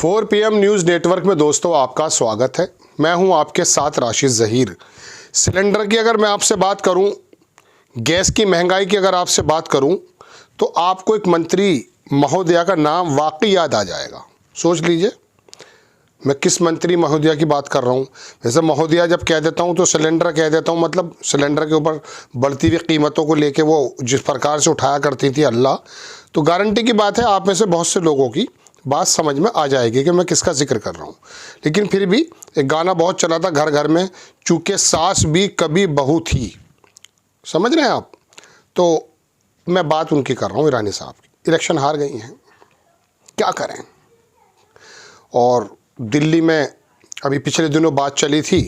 4 PM news network में दोस्तों आपका स्वागत है। मैं हूं आपके साथ राशिद ज़हीर। सिलेंडर की अगर मैं आपसे बात करूं, गैस की महंगाई की अगर आपसे बात करूं, तो आपको एक मंत्री महोदया का नाम वाकई याद आ जाएगा। सोच लीजिए मैं किस मंत्री महोदया की बात कर रहा हूं। वैसे महोदया जब कह देता हूं तो सिलेंडर कह देता हूं, मतलब सिलेंडर के ऊपर बढ़ती हुई कीमतों को लेके वो जिस प्रकार से उठाया करती थी अल्लाह, तो गारंटी की बात है आप में से बहुत से लोगों की बात समझ में आ जाएगी कि मैं किसका जिक्र कर रहा हूँ। लेकिन फिर भी एक गाना बहुत चला था घर घर में, चूँकि सास भी कभी बहू थी। समझ रहे हैं आप? तो मैं बात उनकी कर रहा हूँ, ईरानी साहब की। इलेक्शन हार गई हैं, क्या करें। और दिल्ली में अभी पिछले दिनों बात चली थी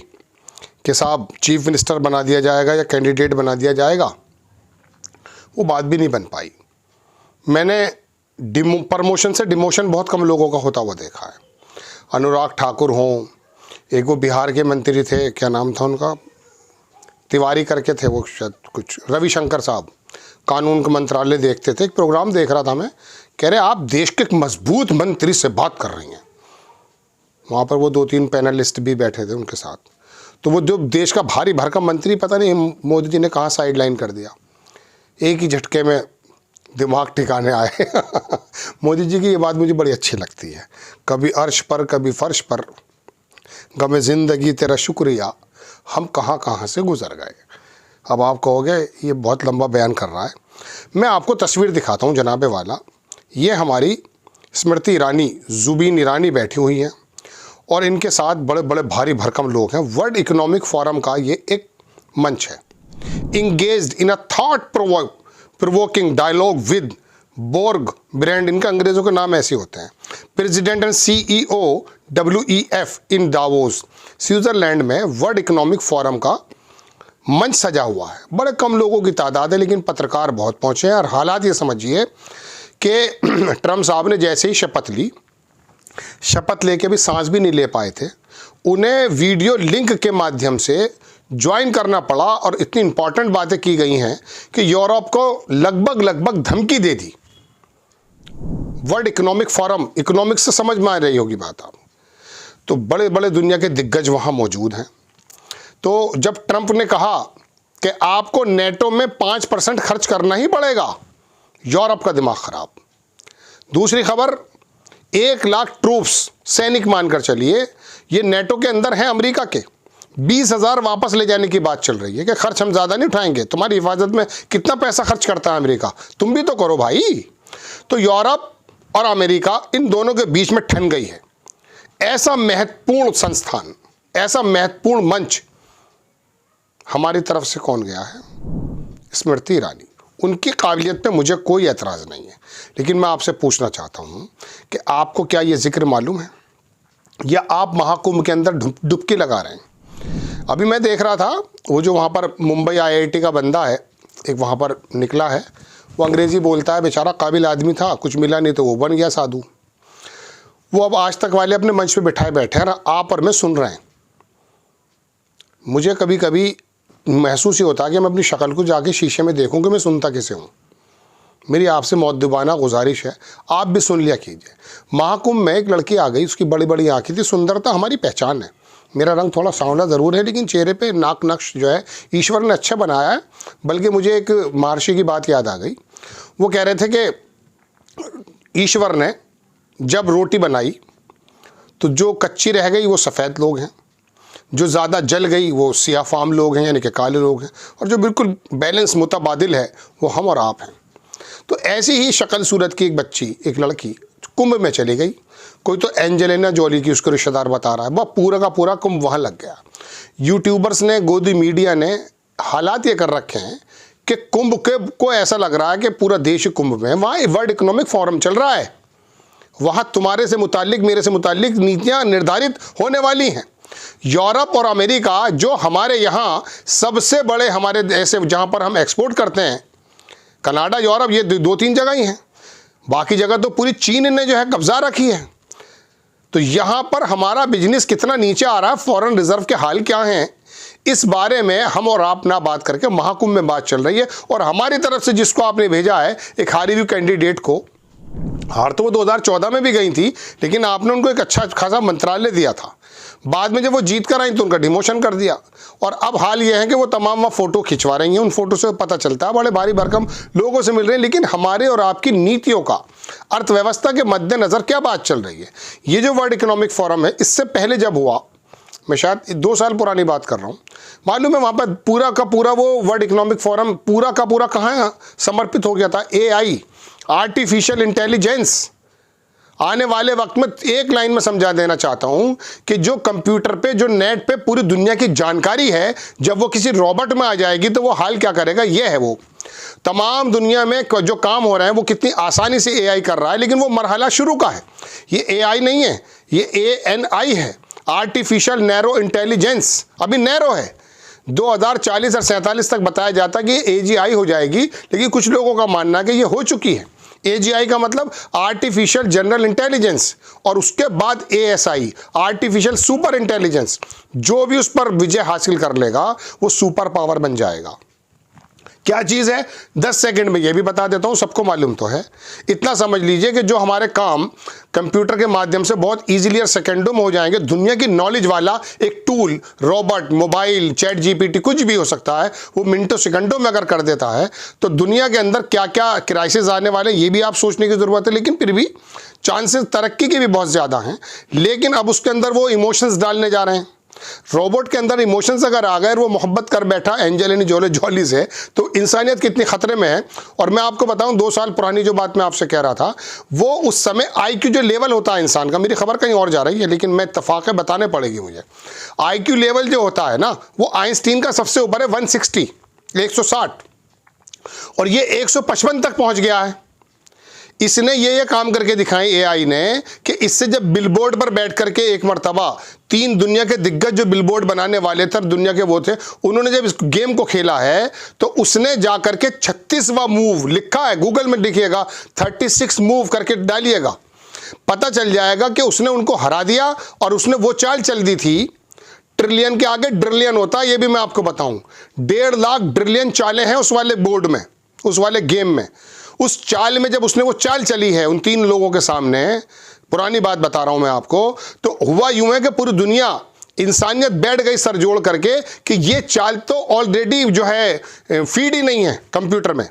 कि साहब चीफ मिनिस्टर बना दिया जाएगा या कैंडिडेट बना दिया जाएगा। वो बात भी नहीं बन पाई। मैंने प्रमोशन से डिमोशन बहुत कम लोगों का होता हुआ देखा है। अनुराग ठाकुर हों, एक वो बिहार के मंत्री थे, क्या नाम था उनका, तिवारी करके थे वो, शायद कुछ रविशंकर साहब, कानून का मंत्रालय देखते थे। एक प्रोग्राम देख रहा था मैं, कह रहे आप देश के एक मजबूत मंत्री से बात कर रही हैं। वहाँ पर वो 2-3 पैनलिस्ट भी बैठे थे उनके साथ। तो वो जो देश का भारी भरकम मंत्री, पता नहीं मोदी जी ने कहाँ साइडलाइन कर दिया। एक ही झटके में दिमाग ठिकाने आए। मोदी जी की ये बात मुझे बड़ी अच्छी लगती है, कभी अर्श पर कभी फर्श पर, गमे ज़िंदगी तेरा शुक्रिया, हम कहाँ कहाँ से गुजर गए। अब आप कहोगे ये बहुत लंबा बयान कर रहा है। मैं आपको तस्वीर दिखाता हूँ जनाबे वाला। ये हमारी स्मृति ईरानी, जुबीन ईरानी बैठी हुई हैं और इनके साथ बड़े बड़े भारी भरकम लोग हैं। वर्ल्ड इकोनॉमिक फोरम का ये एक मंच है। Engaged in a thought provoking dialogue with Borge Brende, इनका अंग्रेजों के नाम ऐसे होते हैं। President and CEO WEF in Davos, Switzerland में वर्ल्ड इकोनॉमिक फोरम का मंच सजा हुआ है। बड़े कम लोगों की तादाद है, लेकिन पत्रकार बहुत पहुंचे हैं। और हालात ये समझिए कि ट्रम्प साहब ने जैसे ही शपथ ली, शपथ लेके भी सांस भी नहीं ले पाए थे, उन्हें वीडियो लिंक के माध्यम से ज्वाइन करना पड़ा। और इतनी इंपॉर्टेंट बातें की गई हैं कि यूरोप को लगभग धमकी दे दी। वर्ल्ड इकोनॉमिक फोरम, इकोनॉमिक्स से समझ में आ रही होगी बात आप, तो बड़े बड़े दुनिया के दिग्गज वहाँ मौजूद हैं। तो जब ट्रंप ने कहा कि आपको नेटो में 5% खर्च करना ही पड़ेगा, यूरोप का दिमाग खराब। दूसरी खबर, 1 लाख ट्रूप्स, सैनिक मानकर चलिए, ये नेटो के अंदर हैं अमेरिका के। 20,000 वापस ले जाने की बात चल रही है कि खर्च हम ज़्यादा नहीं उठाएंगे, तुम्हारी हिफाजत में कितना पैसा खर्च करता है अमेरिका, तुम भी तो करो भाई। तो यूरोप और अमेरिका इन दोनों के बीच में ठन गई है। ऐसा महत्वपूर्ण संस्थान, ऐसा महत्वपूर्ण मंच हमारी तरफ से कौन गया है? स्मृति ईरानी। उनकी काबिलियत पे मुझे कोई एतराज़ नहीं है, लेकिन मैं आपसे पूछना चाहता हूँ कि आपको क्या ये जिक्र मालूम है, या आप महाकुंभ के अंदर डुबकी लगा रहे हैं? अभी मैं देख रहा था, वो जो वहाँ पर मुंबई IIT का बंदा है, एक वहाँ पर निकला है, वो अंग्रेज़ी बोलता है, बेचारा काबिल आदमी था, कुछ मिला नहीं तो वो बन गया साधु। वो अब आज तक वाले अपने मंच पे बिठाए बैठे हैं, आप और मैं सुन रहे हैं। मुझे कभी कभी महसूस ही होता है कि मैं अपनी शक्ल को जाके शीशे में देखूं कि मैं सुनता किसे हूँ। मेरी आपसे मुअद्दबाना गुजारिश है, आप भी सुन लिया कीजिए। महाकुंभ में एक लड़की आ गई, उसकी बड़ी बड़ी आँखें थी। सुंदरता हमारी पहचान है। मेरा रंग थोड़ा सांवला ज़रूर है, लेकिन चेहरे पे नाक नक्श जो है ईश्वर ने अच्छा बनाया है। बल्कि मुझे एक महर्षि की बात याद आ गई। वो कह रहे थे कि ईश्वर ने जब रोटी बनाई तो जो कच्ची रह गई वो सफ़ेद लोग हैं, जो ज़्यादा जल गई वो सियाफाम लोग हैं, यानी कि काले लोग हैं, और जो बिल्कुल बैलेंस मुतबादिल है वो हम और आप हैं। तो ऐसी ही शक्ल सूरत की एक बच्ची, एक लड़की कुंभ में चली गई। कोई तो एंजेलिना जोली की उसको रिश्तेदार बता रहा है, वह पूरा का पूरा कुंभ वहाँ लग गया। यूट्यूबर्स ने, गोदी मीडिया ने हालात ये कर रखे हैं कि कुंभ के को ऐसा लग रहा है कि पूरा देश कुंभ में। वहाँ वर्ल्ड इकोनॉमिक फोरम चल रहा है, वहाँ तुम्हारे से मुतालिक, मेरे से मुतालिक नीतियाँ निर्धारित होने वाली हैं। यूरोप और अमेरिका, जो हमारे यहाँ सबसे बड़े, हमारे ऐसे जहाँ पर हम एक्सपोर्ट करते हैं, कनाडा, यूरोप, ये 2-3 जगह ही हैं। बाकी जगह तो पूरी चीन ने जो है कब्जा रखी है। तो यहाँ पर हमारा बिजनेस कितना नीचे आ रहा है, फॉरेन रिजर्व के हाल क्या हैं, इस बारे में हम और आप ना बात करके महाकुंभ में बात चल रही है। और हमारी तरफ से जिसको आपने भेजा है, एक हारी हुई कैंडिडेट को, हार तो वो 2014 में भी गई थी, लेकिन आपने उनको एक अच्छा खासा मंत्रालय दिया था। बाद में जब वो जीत कर आई तो उनका डिमोशन कर दिया, और अब हाल ये है कि वो तमाम वहाँ फ़ोटो खिंचवा रही हैं। उन फोटो से पता चलता है बड़े भारी भरकम लोगों से मिल रहे हैं। लेकिन हमारे और आपकी नीतियों का अर्थव्यवस्था के मद्देनज़र क्या बात चल रही है? ये जो वर्ल्ड इकोनॉमिक फोरम है, इससे पहले जब हुआ, मैं शायद 2 साल पुरानी बात कर रहा हूँ, मालूम है वहाँ पर पूरा का पूरा वो वर्ल्ड इकोनॉमिक फोरम पूरा का पूरा कहाँ समर्पित हो गया था? AI, artificial intelligence. आने वाले वक्त में एक लाइन में समझा देना चाहता हूं कि जो कंप्यूटर पे, जो नेट पे पूरी दुनिया की जानकारी है, जब वो किसी रोबोट में आ जाएगी तो वो हाल क्या करेगा? ये है वो तमाम दुनिया में जो काम हो रहे हैं वो कितनी आसानी से AI कर रहा है। लेकिन वो मरहला शुरू का है, ये AI नहीं है, ये ANI है, आर्टिफिशियल नैरो इंटेलिजेंस। अभी नैरो है, 2040 और 47 तक बताया जाता है कि AGI हो जाएगी, लेकिन कुछ लोगों का मानना है कि ये हो चुकी है। AGI का मतलब आर्टिफिशियल जनरल इंटेलिजेंस, और उसके बाद ASI, आर्टिफिशियल सुपर इंटेलिजेंस। जो भी उस पर विजय हासिल कर लेगा वो सुपर पावर बन जाएगा। क्या चीज़ है 10 सेकंड में ये भी बता देता हूँ, सबको मालूम तो है। इतना समझ लीजिए कि जो हमारे काम कंप्यूटर के माध्यम से बहुत इजीली और सेकंडों में हो जाएंगे। दुनिया की नॉलेज वाला एक tool, robot, mobile, chat GPT, कुछ भी हो सकता है, वो मिनटों सेकंडों में अगर कर देता है तो दुनिया के अंदर क्या क्या क्राइसिस आने वाले ये भी आप सोचने की ज़रूरत है। लेकिन फिर भी चांसेस तरक्की के भी बहुत ज़्यादा हैं। लेकिन अब उसके अंदर वो इमोशंस डालने जा रहे हैं। रोबोट के अंदर इमोशंस अगर आ गए और वो मोहब्बत कर बैठा एंजेलिना जोली से, तो इंसानियत कितनी खतरे में है। और मैं आपको बताऊं, 2 साल पुरानी जो बात मैं आपसे कह रहा था, वो उस समय IQ जो लेवल होता है इंसान का, मेरी खबर कहीं और जा रही है लेकिन मैं इत्तफाक बताने पड़ेगी मुझे। IQ लेवल जो होता है ना, वो आइंस्टीन का सबसे ऊपर है, 160, 160, और ये 155 तक पहुंच गया है। इसने ये काम करके दिखाई AI ने कि इससे जब बिलबोर्ड पर बैठ करके एक मर्तबा 3 दुनिया के दिग्गज जो बिलबोर्ड बनाने वाले थे, दुनिया के वो थे, उन्होंने जब इस गेम को खेला है तो उसने जाकर के 36वां मूव लिखा है, गूगल में लिखिएगा 36 मूव करके डालिएगा, पता चल जाएगा कि उसने उनको हरा दिया। और उसने वो चाल चल दी थी, ट्रिलियन के आगे ड्रिलियन होता है, ये भी मैं आपको बताऊं। 1.5 लाख ट्रिलियन चालें हैं उस वाले बोर्ड में, उस वाले गेम में। उस चाल में जब उसने वो चाल चली है उन 3 लोगों के सामने, पुरानी बात बता रहा हूं मैं आपको, तो हुआ यूं है कि पूरी दुनिया, इंसानियत बैठ गई सर जोड़ करके कि ये चाल तो ऑलरेडी जो है फीड ही नहीं है कंप्यूटर में,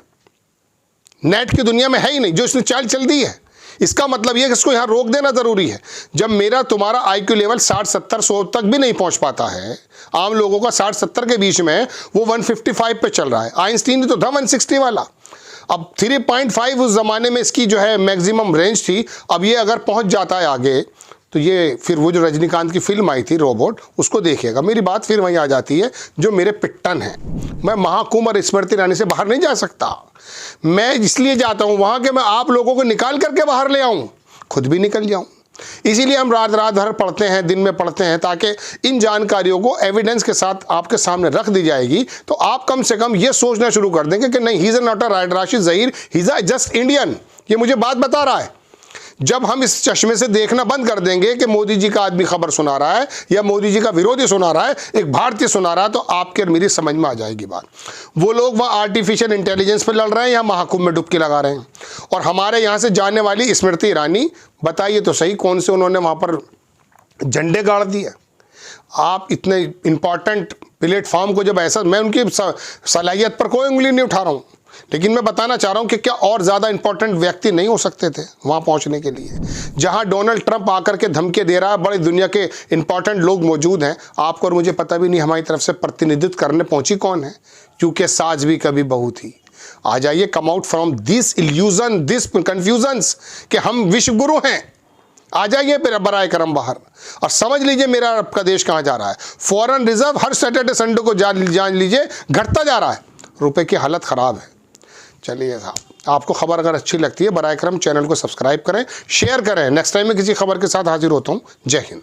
नेट की दुनिया में है ही नहीं, जो इसने चाल चल दी है। इसका मतलब यह कि इसको यहां रोक देना जरूरी है। जब मेरा तुम्हारा IQ लेवल 60, 70, 100 तक भी नहीं पहुंच पाता है, आम लोगों का 60, 70 के बीच में, वो 155 पे चल रहा है। आइंस्टीन तो था 160 वाला। अब 3.5 उस ज़माने में इसकी जो है मैक्सिमम रेंज थी। अब ये अगर पहुंच जाता है आगे तो ये फिर वो जो रजनीकांत की फिल्म आई थी रोबोट, उसको देखिएगा। मेरी बात फिर वहीं आ जाती है जो मेरे पिट्टन है। मैं महाकुंभ और स्मृति ईरानी से बाहर नहीं जा सकता। मैं इसलिए जाता हूँ वहाँ कि मैं आप लोगों को निकाल करके बाहर ले आऊँ, खुद भी निकल जाऊँ। इसीलिए हम रात रात भर पढ़ते हैं, दिन में पढ़ते हैं, ताकि इन जानकारियों को एविडेंस के साथ आपके सामने रख दी जाएगी तो आप कम से कम ये सोचना शुरू कर देंगे कि नहीं, he is not a Rashid Zaheer, he is just Indian. ये मुझे बात बता रहा है। जब हम इस चश्मे से देखना बंद कर देंगे कि मोदी जी का आदमी खबर सुना रहा है या मोदी जी का विरोधी सुना रहा है, एक भारतीय सुना रहा है, तो आपके और मेरी समझ में आ जाएगी बात। वो लोग वहाँ आर्टिफिशियल इंटेलिजेंस पे लड़ रहे हैं या महाकुंभ में डुबकी लगा रहे हैं। और हमारे यहाँ से जाने वाली स्मृति ईरानी, बताइए तो सही कौन से उन्होंने वहाँ पर झंडे गाड़ दिए। आप इतने इंपॉर्टेंट प्लेटफॉर्म को जब ऐसा, मैं उनकी सलाहियत पर कोई उंगली नहीं उठा रहा हूँ, लेकिन मैं बताना चाह रहा हूं कि क्या और ज़्यादा इंपॉर्टेंट व्यक्ति नहीं हो सकते थे वहां पहुंचने के लिए। जहां डोनाल्ड ट्रंप आकर के धमकी दे रहा है, बड़ी दुनिया के इंपॉर्टेंट लोग मौजूद हैं, आपको और मुझे पता भी नहीं हमारी तरफ से प्रतिनिधित्व करने पहुंची कौन है, क्योंकि साज भी कभी बहू थी। आ जाइए, come out from this illusion, this confusions कि हम विश्वगुरु हैं। आ जाइए फिर बराए करम बाहर और समझ लीजिए मेरा आपका देश कहाँ जा रहा है। फॉरेन रिजर्व हर सैटरडे संडे को जान लीजिए घटता जा रहा है, रुपए की हालत ख़राब है। चलिए साहब, आपको खबर अगर अच्छी लगती है बराए करम चैनल को सब्सक्राइब करें, शेयर करें। नेक्स्ट टाइम मैं किसी खबर के साथ हाजिर होता हूँ। जय हिंद।